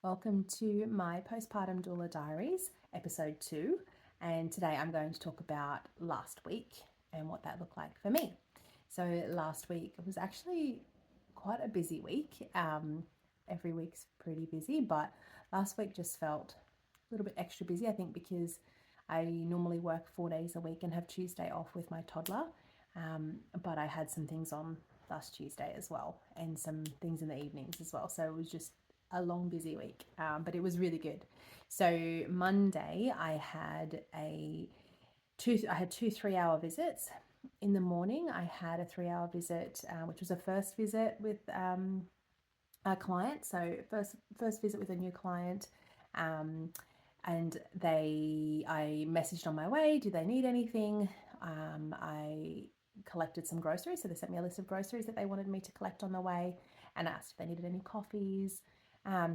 Welcome to my Postpartum Doula Diaries, episode 2. And today I'm going to talk about last week and what that looked like for me. So, last week it was actually quite a busy week. Every week's pretty busy, but last week just felt a little bit extra busy, I think, because I normally work 4 days a week and have Tuesday off with my toddler. But I had some things on last Tuesday as well, and some things in the evenings as well. So it was just a long, busy week, but it was really good. So Monday, I had two 3-hour visits. In the morning, I had a 3-hour visit, which was a first visit with a client. So first visit with a new client. And I messaged on my way, do they need anything? I collected some groceries, so they sent me a list of groceries that they wanted me to collect on the way, and asked if they needed any coffees.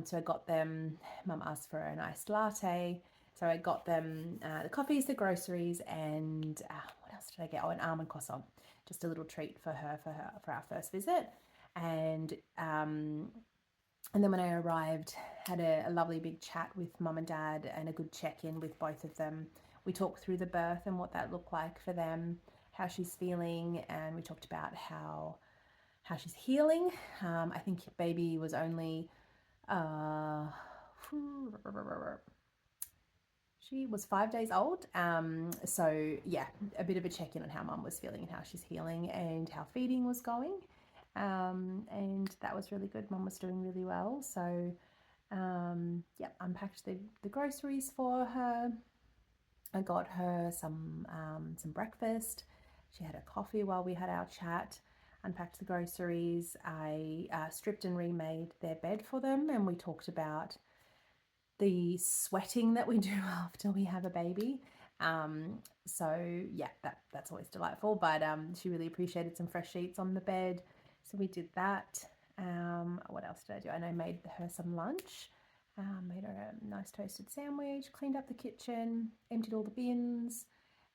So I got them. Mum asked for an iced latte, so I got them the coffees, the groceries, and what else did I get? Oh, an almond croissant, just a little treat for our first visit. And then when I arrived, had a lovely big chat with Mum and Dad and a good check-in with both of them. We talked through the birth and what that looked like for them, how she's feeling, and we talked about how she's healing. I think baby was only she was 5 days old. So yeah, a bit of a check-in on how Mum was feeling and how she's healing and how feeding was going. And that was really good. Mum was doing really well. So yeah, unpacked the groceries for her. I got her some breakfast. She had a coffee while we had our chat. Unpacked the groceries. I stripped and remade their bed for them, and we talked about the sweating that we do after we have a baby. So yeah, that's always delightful. But she really appreciated some fresh sheets on the bed, so we did that. What else did I do? And I made her some lunch. Made her a nice toasted sandwich, cleaned up the kitchen, emptied all the bins,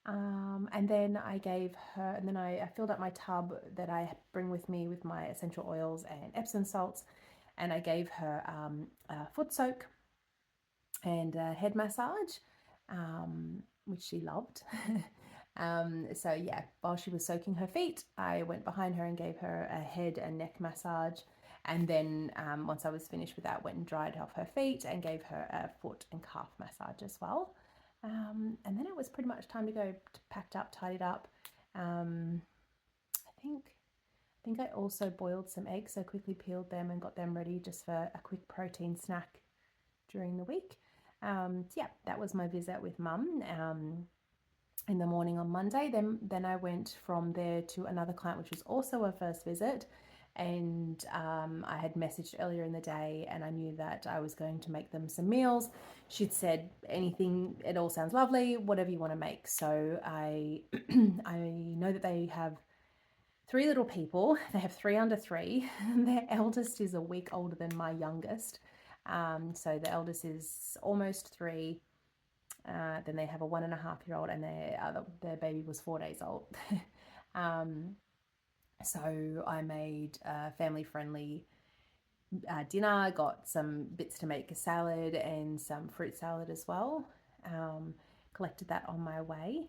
and then I gave her, and then I filled up my tub that I bring with me with my essential oils and Epsom salts, and I gave her a foot soak and a head massage, which she loved. So yeah, while she was soaking her feet, I went behind her and gave her a head and neck massage. And then once I was finished with that, went and dried off her feet and gave her a foot and calf massage as well. And then it was pretty much time to go, packed up, tidied up. I think I also boiled some eggs, so quickly peeled them and got them ready just for a quick protein snack during the week. So yeah, that was my visit with Mum in the morning on Monday. Then I went from there to another client, which was also a first visit. And I had messaged earlier in the day, and I knew that I was going to make them some meals. She'd said, anything, it all sounds lovely, whatever you want to make. So I know that they have 3 little people. They have 3 under 3. Their eldest is a week older than my youngest. So the eldest is almost 3. Then they have a 1.5-year-old, and their baby was 4 days old. So I made a family-friendly dinner, got some bits to make a salad and some fruit salad as well. Collected that on my way.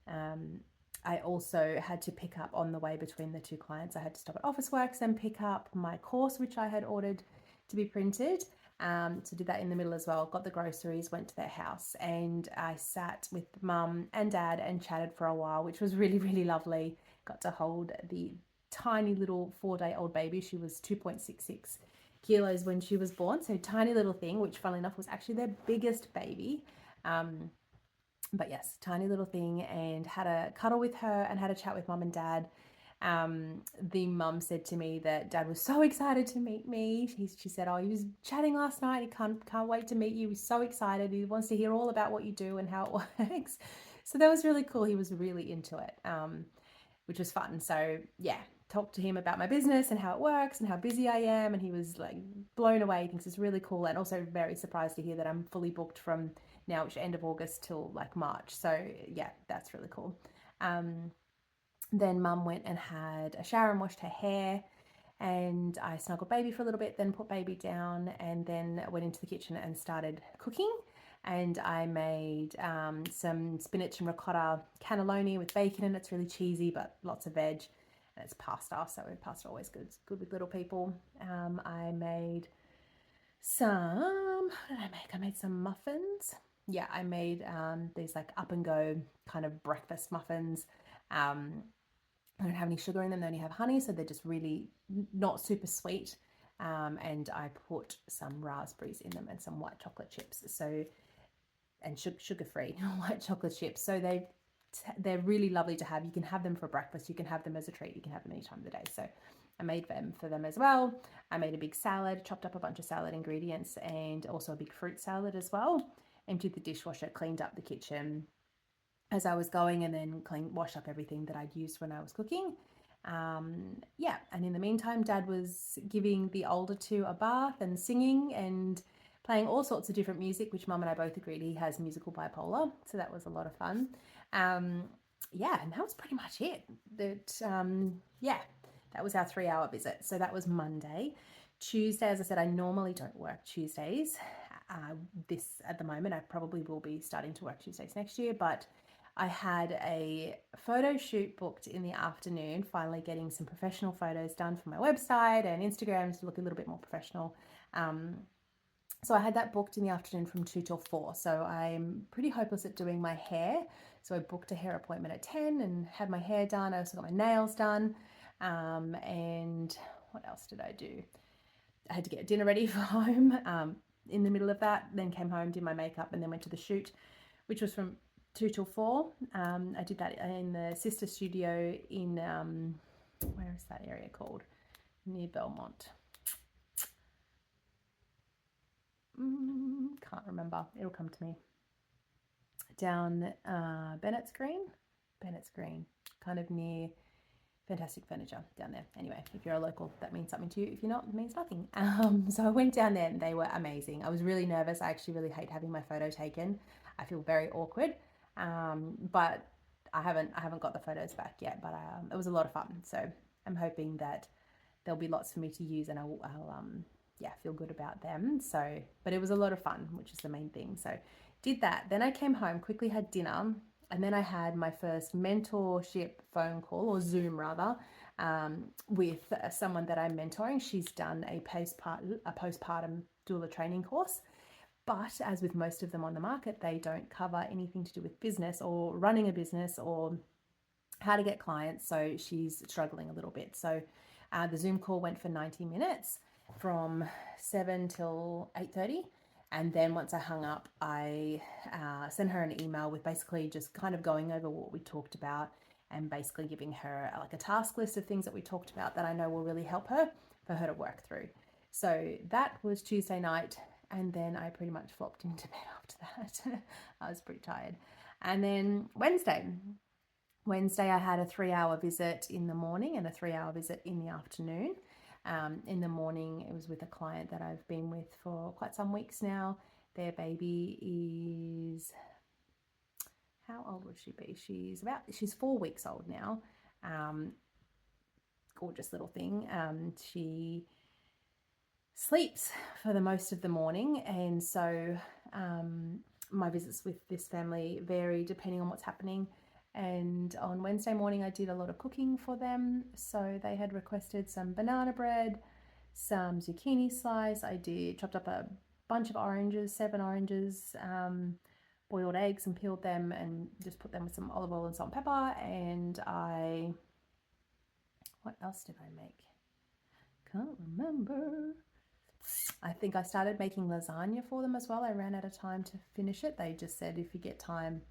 I also had to pick up on the way between the 2 clients. I had to stop at Officeworks and pick up my course, which I had ordered to be printed. So did that in the middle as well. Got the groceries, went to their house, and I sat with Mum and Dad and chatted for a while, which was really, really lovely. Got to hold the tiny little 4-day-old baby. She was 2.66 kilos when she was born, so tiny little thing, which funnily enough was actually their biggest baby. But yes, tiny little thing, and had a cuddle with her and had a chat with Mum and Dad. The mum said to me that Dad was so excited to meet me. She said, oh, he was chatting last night. He can't wait to meet you. He's so excited. He wants to hear all about what you do and how it works. So that was really cool. He was really into it, which was fun. So yeah, talked to him about my business and how it works and how busy I am. And he was like blown away. He thinks it's really cool, and also very surprised to hear that I'm fully booked from now, which end of August till like March. So yeah, that's really cool. Then Mum went and had a shower and washed her hair, and I snuggled baby for a little bit, then put baby down, and then went into the kitchen and started cooking. And I made some spinach and ricotta cannelloni with bacon, and it's really cheesy but lots of veg, and it's pasta, so pasta always good with little people. I made some, what did I make? I made some muffins. Yeah, I made these like up and go kind of breakfast muffins. They don't have any sugar in them, they only have honey, so they're just really not super sweet. And I put some raspberries in them and some white chocolate chips. So, and sugar-free white chocolate chips. So they're really lovely to have. You can have them for breakfast, you can have them as a treat, you can have them any time of the day. So I made them for them as well. I made a big salad, chopped up a bunch of salad ingredients, and also a big fruit salad as well. Emptied the dishwasher, cleaned up the kitchen as I was going, and then washed up everything that I'd used when I was cooking. Yeah, and in the meantime, Dad was giving the older two a bath and singing and playing all sorts of different music, which Mum and I both agreed he has musical bipolar, so that was a lot of fun. Yeah, and that was pretty much it. Yeah, that was our 3-hour visit. So that was Monday. Tuesday, as I said, I normally don't work Tuesdays. This at the moment, I probably will be starting to work Tuesdays next year, but I had a photo shoot booked in the afternoon, finally getting some professional photos done for my website and Instagram to look a little bit more professional. So I had that booked in the afternoon from 2 till 4. So I'm pretty hopeless at doing my hair. So I booked a hair appointment at 10 and had my hair done. I also got my nails done. And what else did I do? I had to get dinner ready for home in the middle of that. Then came home, did my makeup, and then went to the shoot, which was from 2 till 4. I did that in the sister studio in, where is that area called? Near Belmont. Can't remember. It'll come to me. Down Bennett's Green, kind of near Fantastic Furniture down there. Anyway, if you're a local, that means something to you. If you're not, it means nothing. So I went down there and they were amazing. I was really nervous. I actually really hate having my photo taken. I feel very awkward. But I haven't got the photos back yet. But it was a lot of fun. So I'm hoping that there'll be lots for me to use, and I'll yeah, feel good about them. So, but it was a lot of fun, which is the main thing. So did that. Then I came home, quickly had dinner, and then I had my first mentorship phone call, or Zoom rather, with someone that I'm mentoring. She's done a postpartum doula training course. But as with most of them on the market, they don't cover anything to do with business or running a business or how to get clients. So she's struggling a little bit. So the Zoom call went for 90 minutes from 7 till 8:30. And then once I hung up, I sent her an email with basically just kind of going over what we talked about and basically giving her like a task list of things that we talked about that I know will really help her for her to work through. So that was Tuesday night. And then I pretty much flopped into bed after that. I was pretty tired. And then Wednesday, I had a 3-hour visit in the morning and a 3-hour visit in the afternoon. In the morning, it was with a client that I've been with for quite some weeks now. Their baby is, how old would she be? She's 4 weeks old now. Gorgeous little thing. She sleeps for the most of the morning, and so my visits with this family vary depending on what's happening. And on Wednesday morning I did a lot of cooking for them. So they had requested some banana bread, some zucchini slice. I chopped up a bunch of oranges, 7 oranges, boiled eggs and peeled them and just put them with some olive oil and salt and pepper. And what else did I make? Can't remember. I think I started making lasagna for them as well. I ran out of time to finish it. They just said if you get time,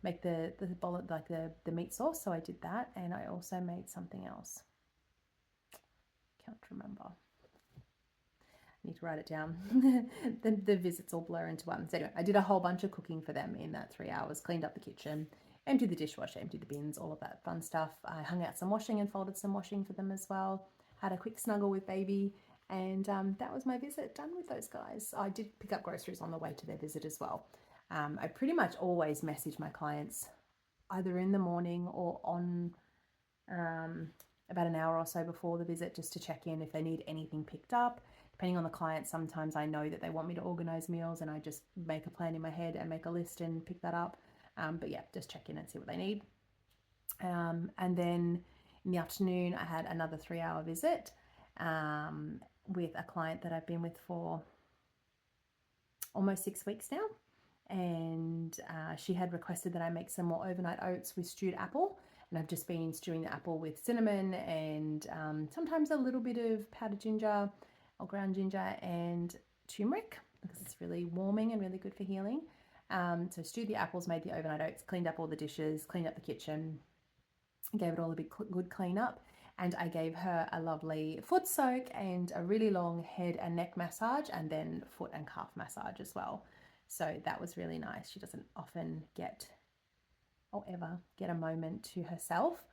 make the bowl, like the meat sauce. So I did that, and I also made something else. Can't remember. I need to write it down. the visits all blur into one. So anyway, I did a whole bunch of cooking for them in that 3 hours. Cleaned up the kitchen, emptied the dishwasher, emptied the bins, all of that fun stuff. I hung out some washing and folded some washing for them as well. Had a quick snuggle with baby. And that was my visit done with those guys. I did pick up groceries on the way to their visit as well. I pretty much always message my clients either in the morning or on about an hour or so before the visit just to check in if they need anything picked up. Depending on the client, sometimes I know that they want me to organise meals and I just make a plan in my head and make a list and pick that up. But yeah, just check in and see what they need. And then in the afternoon, I had another 3-hour visit with a client that I've been with for almost 6 weeks now. And she had requested that I make some more overnight oats with stewed apple. And I've just been stewing the apple with cinnamon and sometimes a little bit of powdered ginger or ground ginger and turmeric because it's really warming and really good for healing. So stewed the apples, made the overnight oats, cleaned up all the dishes, cleaned up the kitchen, gave it all a big good clean up. And I gave her a lovely foot soak and a really long head and neck massage and then foot and calf massage as well. So that was really nice. She doesn't often get or ever get a moment to herself.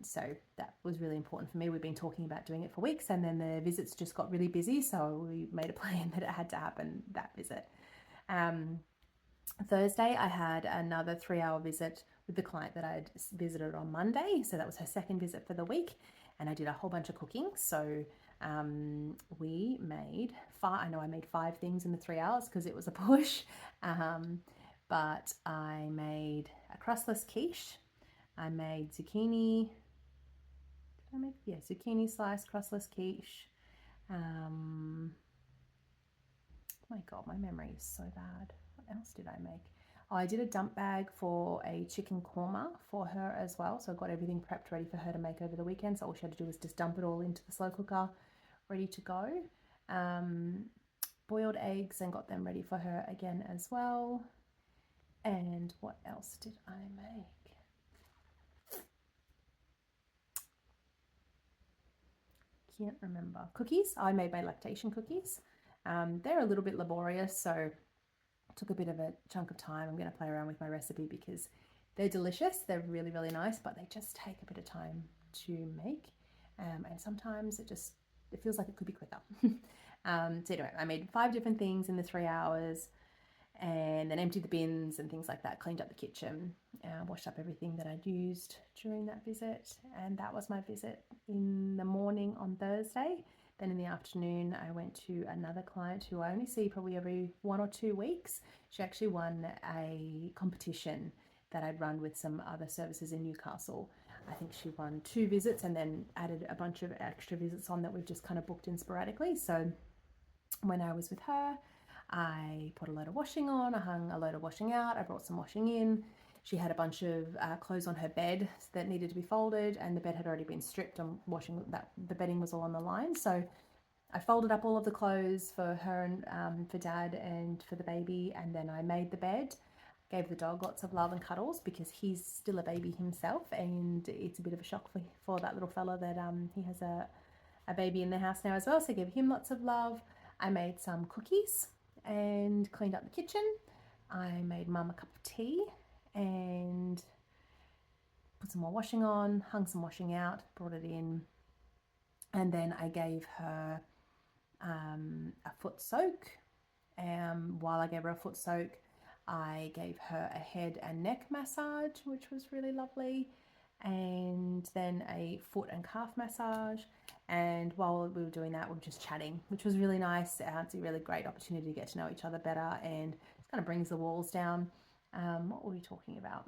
So that was really important for me. We've been talking about doing it for weeks and then the visits just got really busy. So we made a plan that it had to happen, that visit. Thursday, I had another 3-hour visit with the client that I'd visited on Monday. So that was her second visit for the week. And I did a whole bunch of cooking. So we made I made 5 things in the 3 hours because it was a push. But I made a crustless quiche. I made zucchini. Zucchini slice crustless quiche. My God, my memory is so bad. What else did I make? Oh, I did a dump bag for a chicken korma for her as well. So I got everything prepped ready for her to make over the weekend. So all she had to do was just dump it all into the slow cooker, ready to go. Boiled eggs and got them ready for her again as well. And what else did I make? Can't remember. Cookies. I made my lactation cookies. They're a little bit laborious, so it took a bit of a chunk of time. I'm going to play around with my recipe because they're delicious. They're really, really nice, but they just take a bit of time to make. And sometimes it feels like it could be quicker. So anyway, I made 5 different things in the 3 hours and then emptied the bins and things like that, cleaned up the kitchen, washed up everything that I'd used during that visit. And that was my visit in the morning on Thursday. Then in the afternoon, I went to another client who I only see probably every 1 or 2 weeks. She actually won a competition that I'd run with some other services in Newcastle. I think she won 2 visits and then added a bunch of extra visits on that we've just kind of booked in sporadically. So when I was with her, I put a load of washing on, I hung a load of washing out, I brought some washing in. She had a bunch of clothes on her bed that needed to be folded and the bed had already been stripped and the bedding was all on the line. So I folded up all of the clothes for her and for Dad and for the baby, and then I made the bed, gave the dog lots of love and cuddles because he's still a baby himself and it's a bit of a shock for that little fella that he has a baby in the house now as well, so I gave him lots of love. I made some cookies and cleaned up the kitchen. I made Mum a cup of tea and put some more washing on, hung some washing out, brought it in, and then I gave her a foot soak. While I gave her a foot soak, I gave her a head and neck massage, which was really lovely, and then a foot and calf massage. And while we were doing that, we were just chatting, which was really nice. It's a really great opportunity to get to know each other better and it kind of brings the walls down. What were we talking about?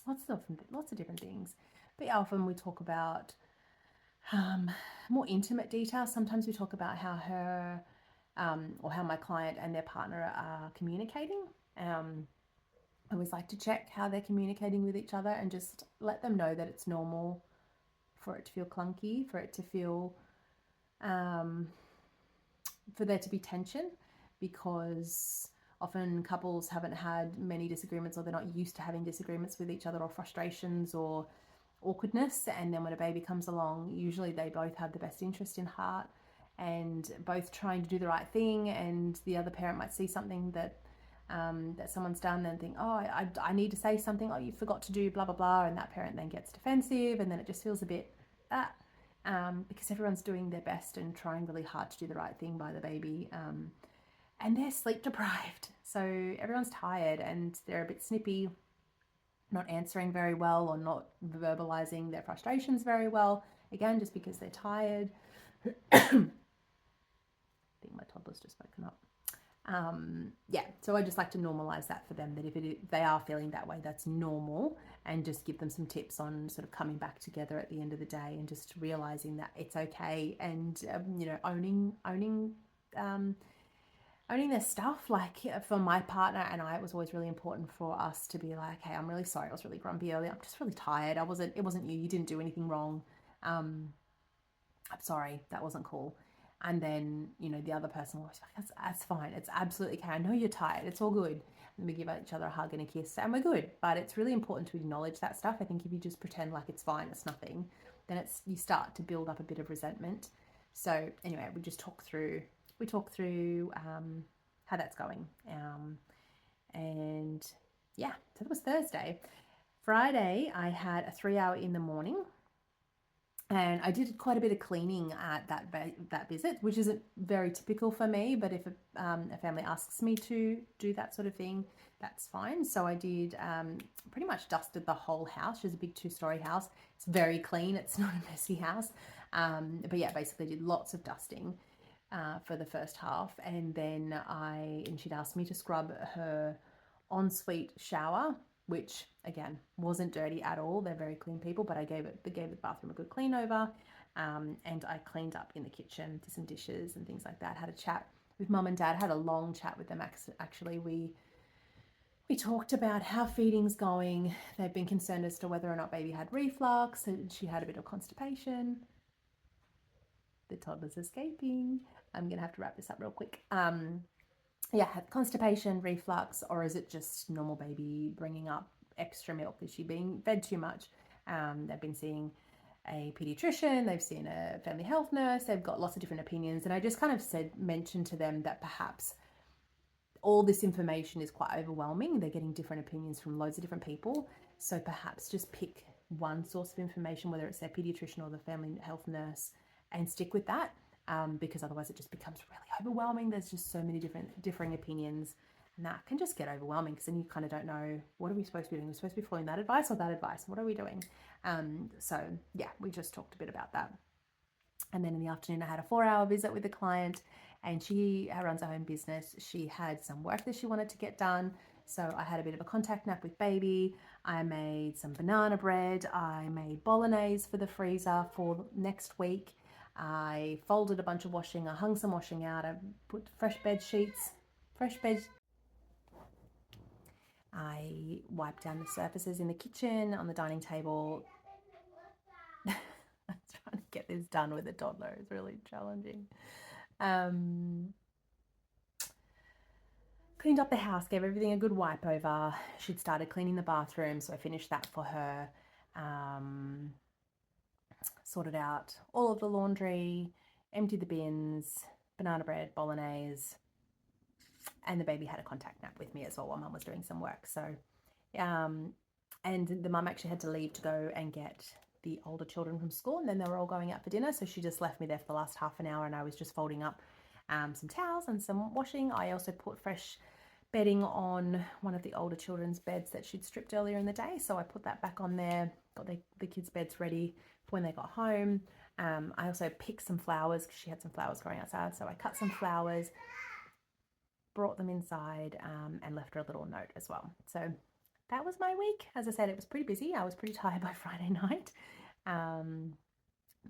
Lots of different things. But often we talk about more intimate details. Sometimes we talk about how her or how my client and their partner are communicating. I always like to check how they're communicating with each other and just let them know that it's normal for it to feel clunky, for it to feel, for there to be tension, because often couples haven't had many disagreements or they're not used to having disagreements with each other or frustrations or awkwardness. And then when a baby comes along, usually they both have the best interest in heart and both trying to do the right thing, and the other parent might see something that that someone's done and think, oh, I need to say something, oh, you forgot to do blah blah blah, and that parent then gets defensive, and then it just feels a bit because everyone's doing their best and trying really hard to do the right thing by the baby, and they're sleep deprived, so everyone's tired and they're a bit snippy not answering very well or not verbalizing their frustrations very well. Again, just because they're tired. I think my toddler's just woken up. Yeah, so I just like to normalize that for them, that if they are feeling that way, that's normal, and just give them some tips on sort of coming back together at the end of the day and just realizing that it's okay, and owning their stuff. Like for my partner and I, it was always really important for us to be like, hey, I'm really sorry, I was really grumpy earlier, I'm just really tired, it wasn't you didn't do anything wrong, I'm sorry, that wasn't cool. And then, the other person will be like, that's fine. It's absolutely okay. I know you're tired. It's all good. And we give each other a hug and a kiss and we're good. But it's really important to acknowledge that stuff. I think if you just pretend like it's fine, it's nothing, then you start to build up a bit of resentment. So anyway, we talk through how that's going. And yeah, so that was Thursday. Friday, I had a 3-hour in the morning. And I did quite a bit of cleaning at that visit, which isn't very typical for me. But if a family asks me to do that sort of thing, that's fine. So I did pretty much dusted the whole house. She's a big 2-story house. It's very clean. It's not a messy house. But yeah, basically did lots of dusting for the first half. And then she'd asked me to scrub her ensuite shower, which again wasn't dirty at all. They're very clean people, but I gave the bathroom a good clean over, and I cleaned up in the kitchen, did some dishes and things like that. Had a chat with mum and dad. Had a long chat with them. Actually, we talked about how feeding's going. They've been concerned as to whether or not baby had reflux, and she had a bit of constipation. The toddler's escaping. I'm gonna have to wrap this up real quick. Had constipation, reflux, or is it just normal baby bringing up extra milk? Is she being fed too much? They've been seeing a pediatrician, they've seen a family health nurse, they've got lots of different opinions. And I just kind of mentioned to them that perhaps all this information is quite overwhelming. They're getting different opinions from loads of different people. So perhaps just pick one source of information, whether it's their pediatrician or the family health nurse, and stick with that. Because otherwise it just becomes really overwhelming. There's just so many differing opinions, and that can just get overwhelming, because then you kind of don't know, what are we supposed to be doing? We're supposed to be following that advice or that advice? What are we doing? So yeah, we just talked a bit about that. And then in the afternoon, I had a 4-hour visit with a client, and she runs her own business. She had some work that she wanted to get done. So I had a bit of a contact nap with baby. I made some banana bread. I made bolognese for the freezer for next week. I folded a bunch of washing. I hung some washing out. I put fresh bed sheets. I wiped down the surfaces in the kitchen, on the dining table. I'm trying to get this done with a toddler. It's really challenging. Cleaned up the house, gave everything a good wipe over. She'd started cleaning the bathroom, so I finished that for her. Sorted out all of the laundry, emptied the bins, banana bread, bolognese, and the baby had a contact nap with me as well while mum was doing some work. So, and the mum actually had to leave to go and get the older children from school, and then they were all going out for dinner. So she just left me there for the last half an hour, and I was just folding up some towels and some washing. I also put fresh bedding on one of the older children's beds that she'd stripped earlier in the day. So I put that back on there, got the kids' beds ready for when they got home. I also picked some flowers because she had some flowers growing outside. So I cut some flowers, brought them inside, and left her a little note as well. So that was my week. As I said, it was pretty busy. I was pretty tired by Friday night.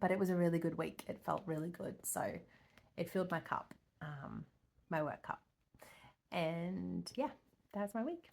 But it was a really good week. It felt really good. So it filled my cup, my work cup. And yeah, that's my week.